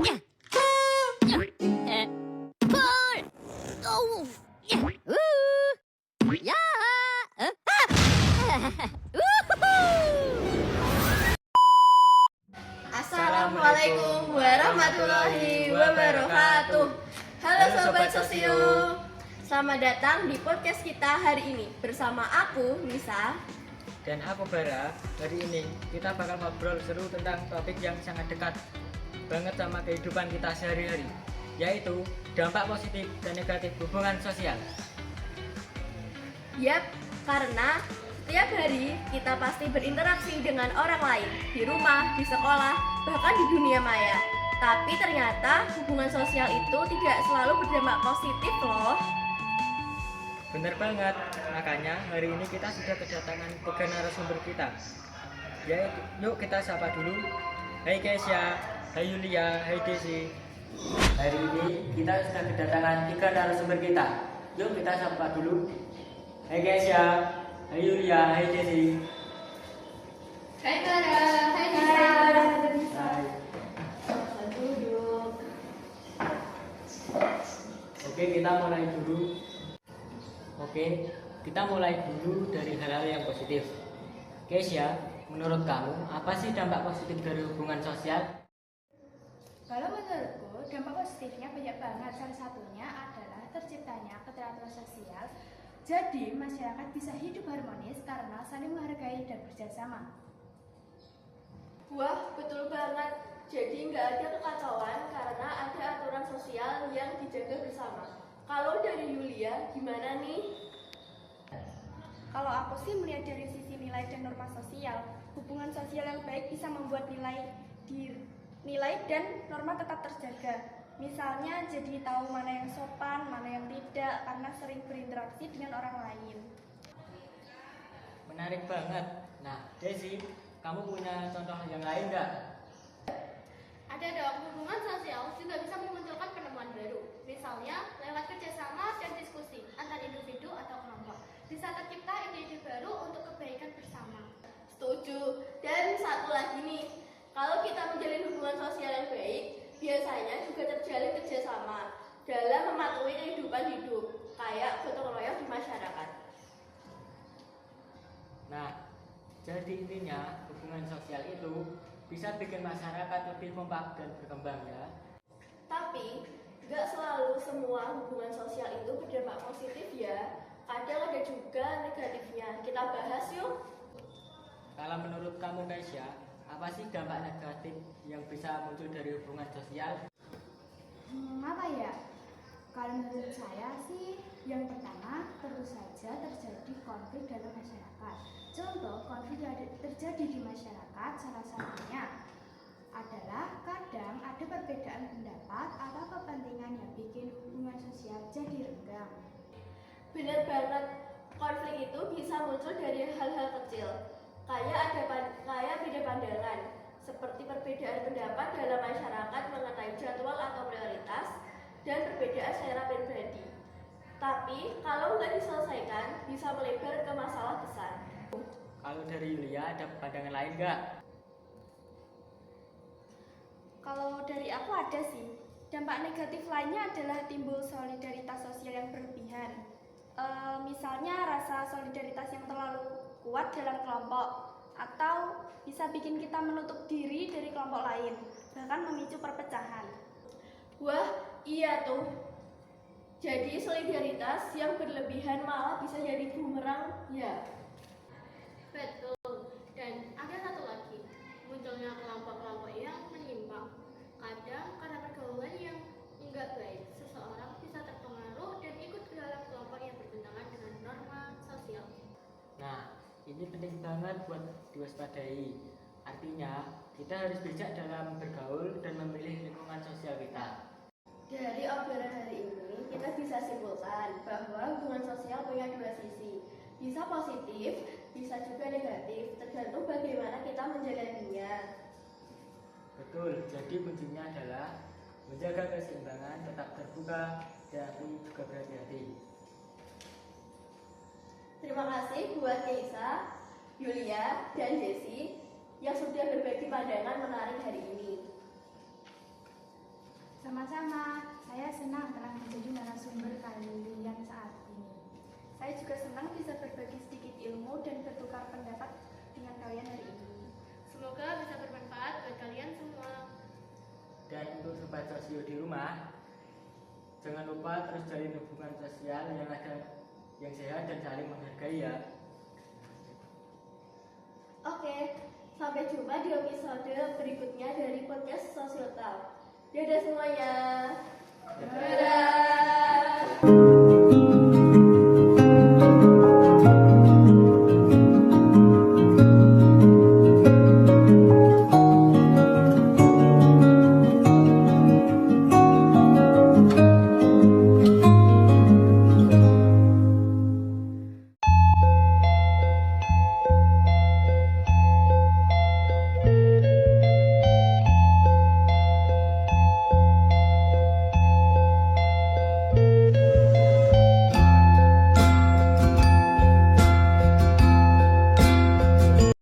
Assalamualaikum warahmatullahi wabarakatuh. Halo Sobat Sosio, selamat datang di podcast kita hari ini. Bersama aku, Nisa. Dan aku Bara. Hari ini kita bakal ngobrol seru tentang topik yang sangat dekat banget sama kehidupan kita sehari-hari, yaitu dampak positif dan negatif hubungan sosial. Yap, karena setiap hari kita pasti berinteraksi dengan orang lain, di rumah, di sekolah, bahkan di dunia maya. Tapi ternyata hubungan sosial itu tidak selalu berdampak positif loh. Bener banget, makanya hari ini kita sudah kedatangan 3 narasumber kita. Yuk kita sapa dulu. Hai Kesya, hai Yulia, hai Desi. Hari ini kita sudah kedatangan 3 narasumber kita. Yuk kita sapa dulu. Hai Kesya, hai Yulia, hai Desi. Hai Bara, hai Nisa. Hai. Duduk. Oke, kita mulai dulu dari hal-hal yang positif. Kesya, menurut kamu apa sih dampak positif dari hubungan sosial? Kalau menurutku, dampak positifnya banyak banget. Salah satunya adalah terciptanya keteraturan sosial. Jadi, masyarakat bisa hidup harmonis karena saling menghargai dan bekerjasama. Wah, betul banget. Jadi nggak ada kekacauan karena ada aturan sosial yang dijaga bersama. Kalau dari Yulia, gimana nih? Kalau aku sih melihat dari sisi nilai dan norma sosial, hubungan sosial yang baik bisa membuat nilai dan norma tetap terjaga. Misalnya jadi tahu mana yang sopan, mana yang tidak, karena sering berinteraksi dengan orang lain. Menarik banget. Nah, Desi, kamu punya contoh yang lain nggak? Ada dong, hubungan sosial juga bisa memunculkan penemuan baru. Misalnya, lewat kerjasama dan diskusi antar individu atau kelompok. Bisa tercipta ide-ide baru untuk kebaikan bersama. Setuju. Dan satu lagi nih, kalau kita menjalin hubungan sosial yang baik, biasanya juga terjalin kerjasama dalam mematuhi kehidupan hidup, kayak gotong royong di masyarakat. Nah, jadi intinya hubungan sosial itu bisa bikin masyarakat lebih kompak dan berkembang ya. Tapi, nggak selalu semua hubungan sosial itu berdampak positif ya. Kadang ada juga negatifnya. Kita bahas yuk. Kalau menurut kamu Kesya, apa sih dampak negatif yang bisa muncul dari hubungan sosial? Apa ya? Kalau menurut saya sih, yang pertama tentu saja terjadi konflik dalam masyarakat. Contoh konflik yang terjadi di masyarakat salah satunya adalah kadang ada perbedaan pendapat atau kepentingan yang bikin hubungan sosial jadi renggang. Bener banget, konflik itu bisa muncul dari hal-hal kecil, kayak beda pandangan, seperti perbedaan pendapat dalam masyarakat mengenai jadwal atau prioritas, dan perbedaan selera pribadi. Tapi kalau nggak diselesaikan, bisa melebar ke masalah besar. Kalau dari Yulia ada pandangan lain nggak? Kalau dari aku ada sih. Dampak negatif lainnya adalah timbul solidaritas sosial yang berlebihan. Misalnya rasa solidaritas yang terlalu kuat dalam kelompok, atau bisa bikin kita menutup diri dari kelompok lain, bahkan memicu perpecahan. Wah, iya tuh. Jadi solidaritas yang berlebihan malah bisa jadi bumerang ya. Betul. Dan ada satu lagi, munculnya kelompok-kelompok yang menyimpang. Kadang karena pergaulan yang enggak baik, seseorang bisa terpengaruh dan ikut ke dalam kelompok yang bertentangan dengan norma sosial. Nah, ini penting banget buat diwaspadai. Artinya, kita harus bijak dalam bergaul dan memilih lingkungan sosial kita. Dari obrolan hari ini, kita bisa simpulkan bahwa hubungan sosial punya dua sisi. Bisa positif, bisa juga negatif, tergantung bagaimana kita menjalaninya. Betul, jadi kuncinya adalah menjaga keseimbangan, tetap terbuka, tapi juga berhati-hati. Terima kasih buat Nisa, Yulia, dan Desi yang sudah berbagi pandangan menarik hari ini. Sama-sama, saya senang telah menjadi narasumber kalian saat ini. Saya juga senang bisa berbagi sedikit ilmu dan bertukar pendapat dengan kalian hari ini. Semoga bisa bermanfaat buat kalian semua. Dan untuk sobat sosio di rumah, jangan lupa terus jalin hubungan sosial yang sehat dan saling menghargai ya. Oke, sampai jumpa di episode berikutnya dari podcast Sosiotal. Dadah semuanya. Dadah. Dadah.